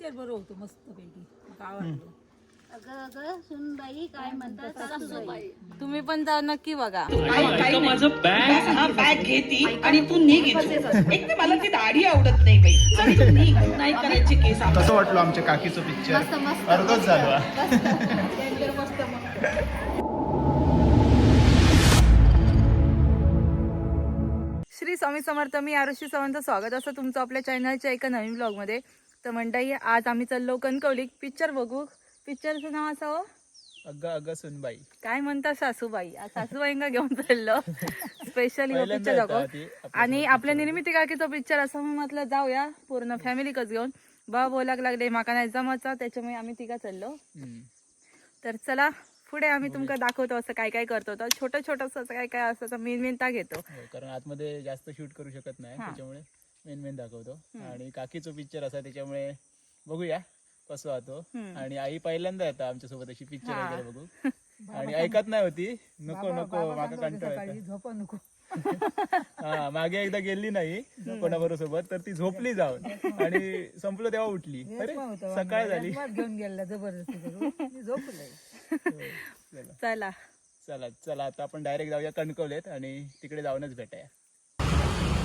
Picture बरं होतं मस्त पैकी आवडलं. अगं सुनबाई काय म्हणतात सासूबाई. तुम्ही पण जाऊ नक्की बघा. माझं बॅग घेती आणि तू निघ इथून. एक तर मला ती दाढी आवडत नाही बाई. चल तू निघ. नाही करायचे केस. कसं वाटलं आमच्या काकीचं पिक्चर? अर्धच झालं. श्री स्वामी समर्थ. मी आरुषी सावंत. स्वागत असं तुमचं आपल्या चॅनलच्या एका नवीन ब्लॉगमध्ये. तर मंडळी, आज आम्ही चाललो कणकवली पिक्चर बघू. पिक्चरचं नाव असं अगं अगं सुनबाई. काय म्हणतात सासूबाई. सासूबाईंना घेऊन चाललो स्पेशली पिक्चर दाखव. आणि आपल्या निर्मिती काकीचा पिक्चर असं मी म्हटलं जाऊया पूर्ण फॅमिलीकच घेऊन. बा बोलाक लागले माका नाही जमाचा, त्याच्यामुळे आम्ही तिघा चाललो. तर चला पुढे आम्ही तुमका दाखवतो असं काय काय करतो. तर छोटं छोटंसं असं काय काय असं मेन घेतो. कारण आतमध्ये जास्त शूट करू शकत नाही, त्याच्यामुळे मेन दाखवतो. आणि काकीचा पिक्चर असा, त्याच्यामुळे बघूया कसं होतो. आणि आई पहिल्यांदा येतात आमच्या सोबत अशी पिक्चर वगैरे बघू. आणि ऐकत नाही होती, नको नको माका कंटाळा नको. हा, मागे एकदा गेली नाही कोणाबरोबर सोबत, तर ती झोपली जाऊन आणि संपलं तेव्हा उठली. अरे सकाळ झाली. घेऊन गेला जबरदस्ती करून झोपलंय. चला चला चला आता आपण डायरेक्ट जाऊया कणकवलीत आणि तिकडे जाऊनच भेटाया.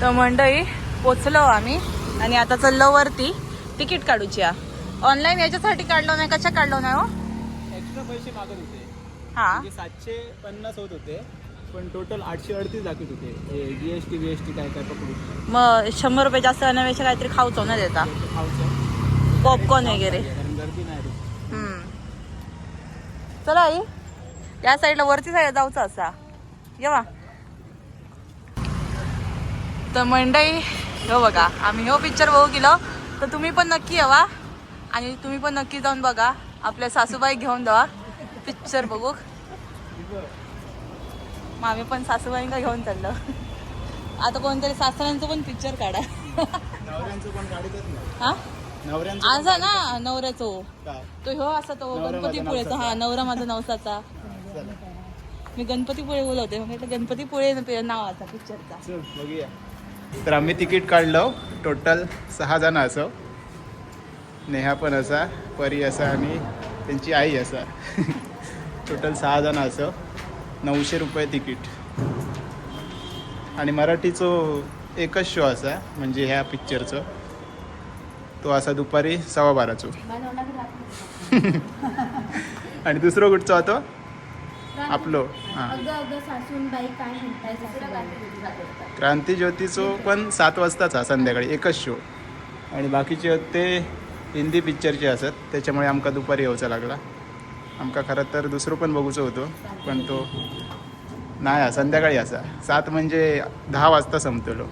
तर मंडळी पोचलो आम्ही आणि आता चाललो वरती तिकीट काढूची. ऑनलाईन याच्यासाठी काढलो नाही, कशा काढलो नाही हो. एक्स्ट्रा पैसे मागत होते. हा, म्हणजे 750 होत होते, पण टोटल 838 दाखवत होते. जीएसटी काय काय पकडून. मग 100 रुपये जास्त आणण्यापेक्षा काहीतरी खाऊच ना देता, खाऊचं पॉपकॉर्न वगैरे. कारण गर्दी नाही रे. चला आई, या साईडला वरती साईड जाऊचं असा येवा. तर मंडळी हो बघा, आम्ही हो पिक्चर बघू गेलो. तर तुम्ही पण नक्की यावा आणि तुम्ही पण नक्की जाऊन बघा. आपल्या सासूबाई घेऊन जावा पिक्चर बघू. मग आम्ही पण सासूबाईंना घेऊन चाललो. आता कोणतरी सासऱ्यांचं पण पिक्चर काढा. नवऱ्यांचं पण गाडीतच नाही. हा, नवऱ्यांचं आज ना नवऱ्याचो काय? तो ह्यो असा तो गणपतीपुळेचा. हा, नवरा माझा नवसाचा. मी गणपतीपुळे बोलवते, म्हटलं गणपतीपुळे नावाचा पिक्चरचा. चल बघूया. तर आम्ही तिकीट काढलं. टोटल 6 जण असं. नेहा पण असा, परी असा आणि त्यांची आई असा. टोटल 6 जण असं. 900 रुपये तिकीट. आणि मराठीचं एकच शो असा, म्हणजे ह्या पिक्चरचं. तो असा दुपारी 12:15. आणि दुसरं कुठचं होतं आपलं. हां, सासूबाई काय म्हणताय. क्रांती ज्योतीचं पण 7 वाजताच हा, संध्याकाळी एकच शो. आणि बाकीचे ते हिंदी पिक्चरचे असत, त्याच्यामुळे आमका दुपारी येऊचा लागला. आमका खरं तर दुसरं पण बघूचं होतं, पण तो नाही हा, संध्याकाळी असा 7 म्हणजे 10 वाजता संपतलो.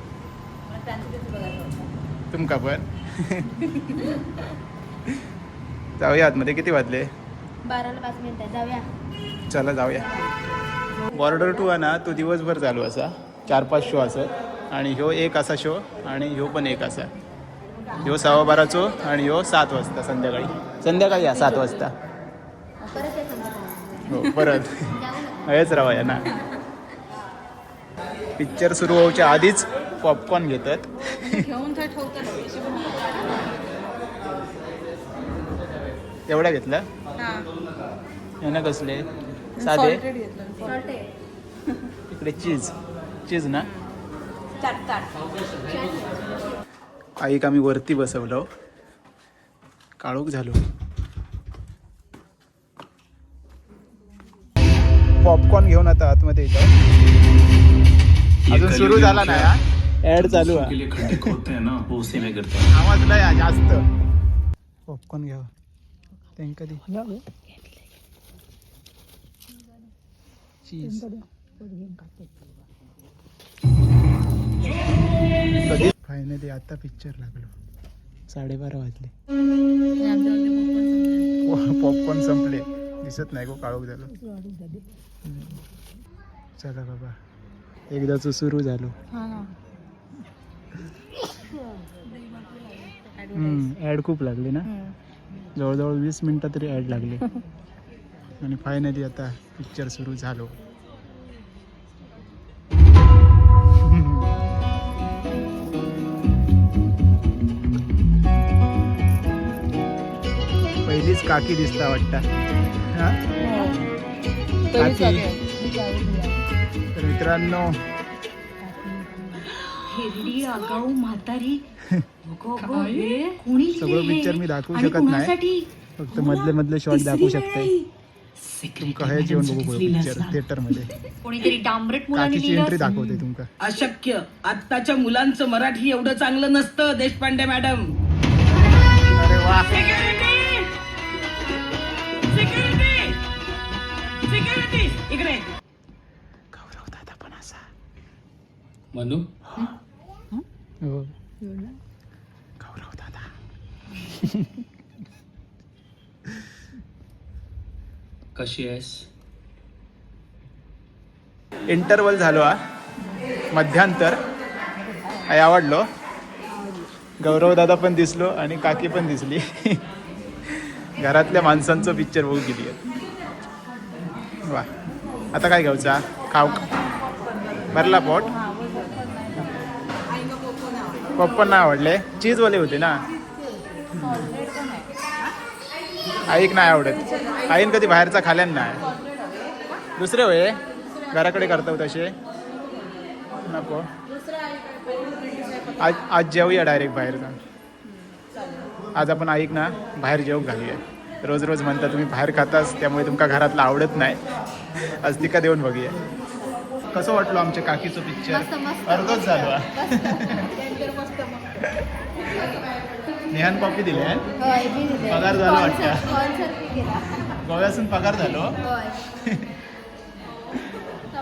तुमका पण जाऊया आतमध्ये. किती वाजले? 12:05 जाऊया. चला जाऊया. बॉर्डर 2 आहे ना, तो दिवसभर चालू असा. 4-5 शो असत. आणि ह्यो एक असा शो आणि ह्यो पण एक असा. ह्यो 12:15 आणि ह्यो 7 वाजता संध्याकाळी या 7 वाजता. हो परत हेच राहूया ना. पिक्चर सुरू व्हायच्या आधीच पॉपकॉर्न घेतात. एवढा घेतला ना. कसले साधे. इकडे चीज ना. आईक आम्ही वरती बसवलो. काळोख झालो. पॉपकॉर्न घेऊन आता आतमध्ये येतो. अजून सुरू झाला नाही. ऍड चालू आहे. आवाज नाही जास्त. पॉपकॉर्न घ्यावा त्यांना कधी. चीज फायनली आता पिक्चर लागलो. 12:30 वाजले. पॉपकॉर्न संपले. दिसत नाही गो, काळोख झालं. चला बाबा, एकदाच सुरू झालो. ऍड खूप लागले ना. जवळजवळ 20 मिनिटं तरी ऍड लागले. आणि फायनली आता पिक्चर सुरू झालो. पहिलीच काकी दिसता वाटतं हा काकी. तर मित्रांनो हिरडी आगाऊ म्हातारी कोणी सगळं पिक्चर मी दाखवू शकत नाही, फक्त मधले मधले शॉट दाखवू शकते. तुमका हे जेवण बघू पिक्चर थिएटर मध्ये कोणीतरी डांबरट काकीची एंट्री दाखवते तुमका. अशक्य. आत्ताच्या मुलांचं मराठी एवढं चांगलं नसतं देशपांडे मॅडम. अरे वा. सिक्युरिटी इकडे. गौरव दादा पण असा मनू हो गौरव दादा. कशी आहेस? इंटरवल झालो हा मध्यांतर. आई आवडलो. गौरव दादा पण दिसलो आणि काकी पण दिसली. घरातल्या माणसांचं पिक्चर बघू किती आहे. वा. आता काय घ्यायचा खाऊ भरला पोट. पप्पन नाही आवडले, चीजवाले होते ना. आईक नाही आवडत. आईन कधी बाहेरचा खाल्यान नाही. दुसरे होय घराकडे करतो तसे नको. आज जेवूया डायरेक्ट बाहेरचा. आज आपण ऐक ना बाहेर जेवू घालूया. रोज रोज म्हणता तुम्ही बाहेर खातास त्यामुळे तुमका घरातलं आवडत नाही. आज तिका देऊन बघूया. कसं वाटलं आमच्या काकीचं पिक्चर? अर्धच झालो. नेहान कॉपी दिली आहे. पगार झालो वाटतं. गोव्यासून पगार झालो.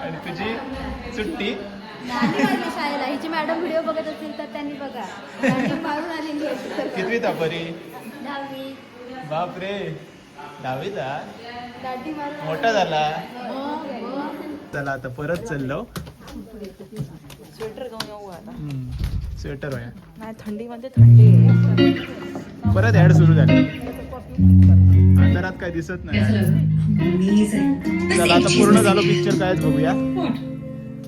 आणि तुझी सुट्टी. शाळेला हिची मॅडम व्हिडिओ बघत असतील तर त्यांनी बघा मारून आलेली आहे. कितवी तापरी? 10वी. बापरे 10वीला दाढी मारून मोठा झाला. चला आता परत चाललो. स्वेटर घेऊन येऊ आता. स्वेटर आहे नाही थंडीमध्ये थंडी आहे. परत ऍड सुरू झाली. अंधारात काय दिसत नाही. चला आता पूर्ण झालो पिक्चर. कायच बघूया.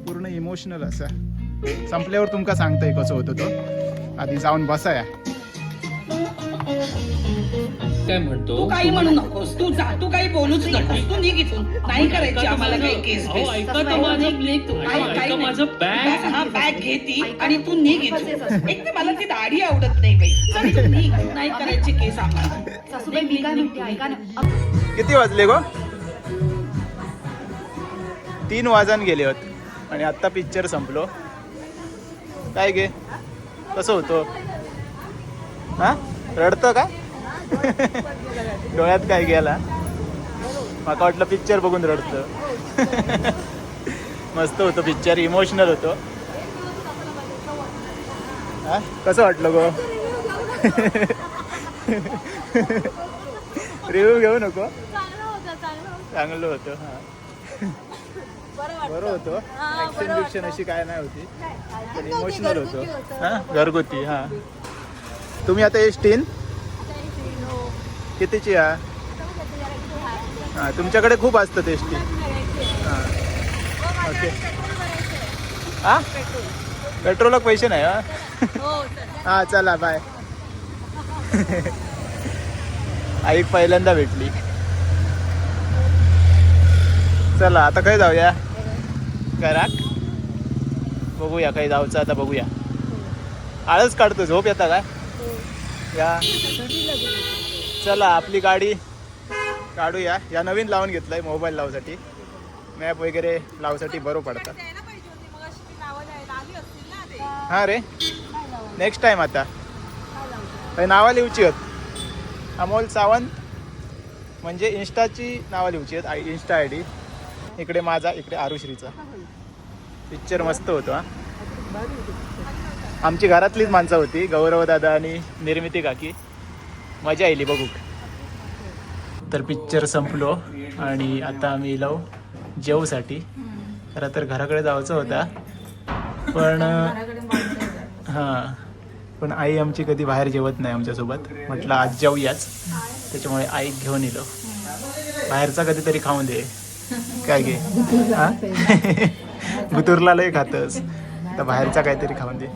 पूर्ण इमोशनल असा. संपल्यावर तुमका सांगताय कसं होतं तो. आधी जाऊन बसाया. काय म्हणतो? तू काही म्हणू नकोस. तू जा. तू काही बोलूच नकोस. तू निघ इथून. नाही करायची आम्हाला काही केस बेस. ऐका तर माझं प्लीज. ऐका माझं बॅग. हा बॅग घेती आणि तू निघ इथून. एक तर मला ती दाढी आवडत नाही बाई. चल तू निघ. नाही करायचे केस आम्हाला. सासूबाई मी काय म्हणते ऐका ना. किती वाजले गो? 3 वाजून गेले होत आणि आत्ता पिक्चर संपलो. काय गे कसं होतो? हा रडतं का? डोळ्यात काय गेला? माका वाटलं पिक्चर बघून रडतं. मस्त होतो पिक्चर. इमोशनल होतो. हा कसं वाटलं गो? रिव्ह्यू घेऊ नको. चांगलं होतं. हा बरं होतं. ऍक्शन बिक्शन अशी काय नाही होती पण इमोशनल होतो. हा घरगुती. हा तुम्ही आता एसटीन कितीची? हा तुमच्याकडे खूप असतं एसटी. हां ओके. हा पेट्रोलला पैसे नाही. हा चला बाय. आई पहिल्यांदा भेटली. चला आता काय जाऊया घरात. बघूया काही जाऊचं आता. बघूया. आळस काढतो. झोप येता काय? या चला आपली गाडी काढूया. या नवीन लावून घेतलाय मोबाईल लावसाठी. मॅप वगैरे लावसाठी बरं पडतं. हां रे नेक्स्ट टाइम आता नावं लिहूची आहेत. अमोल सावंत म्हणजे इंस्टाची नावं लिहूची आहेत. Insta ID. इकडे माझा, इकडे आरुश्रीचा. पिक्चर मस्त होतो. हा आमची घरातलीच माणसं होती. गौरव दादा आणि निर्मिती काकी. मजा आली बघू. तर पिक्चर संपलो आणि आता आम्ही येलो जेवूसाठी. खरं तर घराकडे जायचं होता पण हां पण आई आमची कधी बाहेर जेवत नाही आमच्यासोबत. म्हटलं आज जाऊयाच त्याच्यामुळे आई घेऊन येलो. बाहेरचा कधीतरी खाऊन दे. काय घे हां गुतुरला लय खातस तर बाहेरचा काहीतरी खाऊन दे.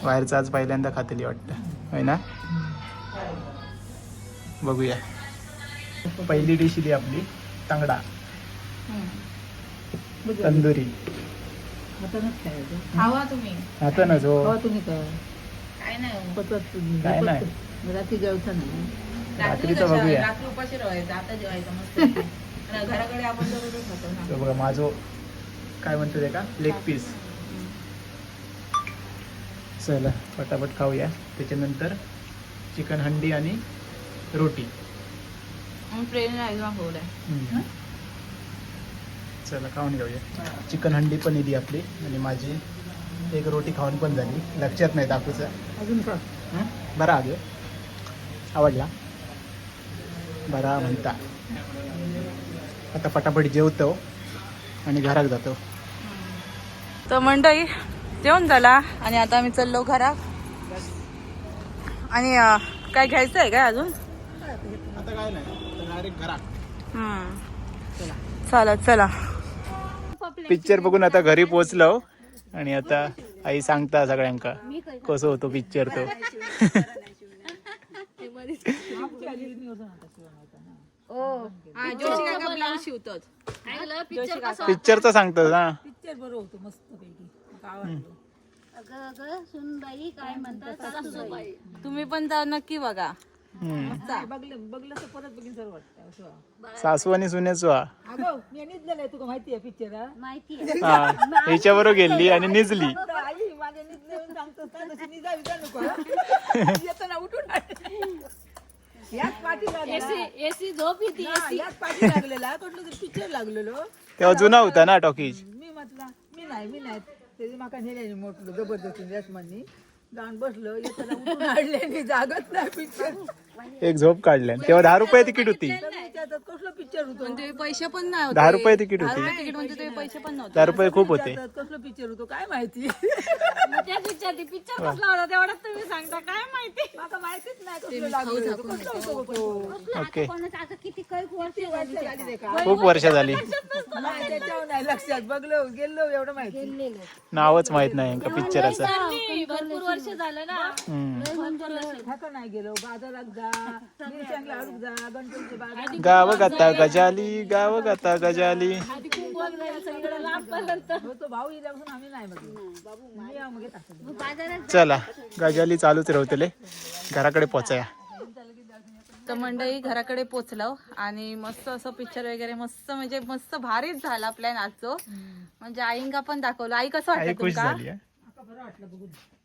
बाहेरचा आज पहिल्यांदा खातेली वाटतं होय ना. बघूया. पहिली डिश इथे आपली तांगडा तंदुरी. हातानंच खायचं. खावा तुम्ही. हातानच हो. खावा तुम्ही काय काय नाही पचत काय नाही. रात्री जेवता नाही. रात्रीचं बघूया. रात्री उपाशी राहायचं, आता जेवायचं मस्त. घराकडे आपण जरूर खातो ना. तो बघा माझो काय म्हणतो ते का लेग पीस. चला पटापट खाऊया. त्याच्यानंतर चिकन हंडी आणि रोटी. ट्रेन आहे. चला खाऊन घेऊया. चिकन हंडी पण इली आपली आणि माझी एक रोटी खाऊन पण झाली. लक्षात नाही दाखवूचं. अजून खा. बरा आगे आवडला बरा म्हणता. आता फटाफट जेवतो आणि घरात जातो. तर मंडळी जेवण झाला आणि आता आम्ही चाललो घरात. आणि काय घ्यायचं आहे काय अजून? आता काय नाही डायरेक्ट घरात. चला चला. पिक्चर बघून आता घरी पोहोचलो आणि आता आई सांगता सगळ्यांका कसं होतो पिक्चर तो. पिक्चरचा सांगतो ना. पिक्चर बरं होतो मस्त पैकी. अगं सुनबाई काय म्हणतात सासूबाई. तुम्ही पण जाऊ नक्की बघा. बघलं तर परत बघीन सर्व वाटतं. सासू आणि सुनेचो हा. अगं मी निजलेलं आहे तुका माहिती आहे पिक्चर. माहिती हा ह्याच्याबरोबर गेली आणि निजली. आई माझ्या निजले येऊन सांगतो तशी निजावी का नको. येताना उठून याच पाठी लागलेला. एसी झोप येते. याच पाठी लागलेला कुठलं तरी पिक्चर लागलेलो. तेव्हा जुना होता ना टॉकीज. मी म्हटलं मी नाही त्याची माका नेल्याने मोठलं जबरदस्ती यशमाननी जाऊन बसलं. येताना उठून आणले जागत नाही पिक्चर. एक झोप काढल्या. तेव्हा 10 रुपये तिकीट होती. कसलं पिक्चर होतं. ते पैसे पण नाही होते. 10 रुपये तिकीट होती. तिकीट म्हणजे ते पैसे पण नव्हते. 10 रुपये खूप होते. कसलं पिक्चर होतो काय माहिती. पिक्चर कसला होता तेवढाच तुम्ही सांगता काय माहिती. माका माहितीच नाही कसलं लागलं होतं. कसलं होतं तो. ओके आता किती काही वर्ष झाली झाली ते का? खूप वर्ष झाली. नाही त्याच्यावर नाही लक्षात. बघलो गेलो एवढं माहिती. नावच माहित नाही यांका पिक्चराचं. भरपूर वर्ष झालं ना. थाका नाही गेलो. बाजारात जा मिरच्यांना अडूक जा गणपतीचे बाजार. गाव गाता गजाली गाव गाता गजाली. तो भाऊ इल्यापासून आम्ही नाही बघलो. मी मग येत असेल. बाजारात चला गजाली चालूच राहतले. घराकडे पोचाया. तर मंडळी घराकडे पोचलो आणि मस्त असं पिक्चर वगैरे मस्त म्हणजे मस्त भारीच झाला प्लॅन आजचो. म्हणजे आईंका पण दाखवलं. आई कसं आई वाटलं खुश तुमका? झाली.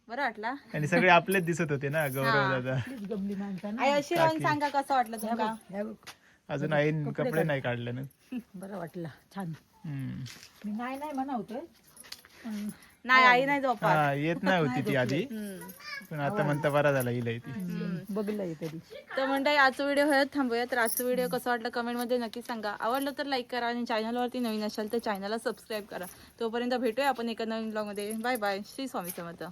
बरं वाटला. आणि सगळे आपलेच दिसत होते ना गौरव दादा. गमली माणसानं. आई अशी राहून सांगा कसं वाटलं तुमका? हे बघ, अजून आईन कपडे नाही काढले ना. बरं वाटलं छान. हम्म. मी नाही म्हणा होतोय. पण नाही आई नाही झोपा. हा येत नाही होती ती आधी. पण आता म्हणता बरा झाला हिला ती. बघलंय तरी. तर मंडळी आजचा व्हिडिओ हे थांबूया. तर आजचा व्हिडिओ कसं वाटलं कमेंटमध्ये नक्की सांगा. आवडलं तर लाईक करा आणि चॅनलवरती नवीन असाल तर चॅनलला सबस्क्राईब करा. तोपर्यंत भेटूया आपण एका नवीन ब्लॉगमध्ये. Bye bye. श्री स्वामी समर्थ.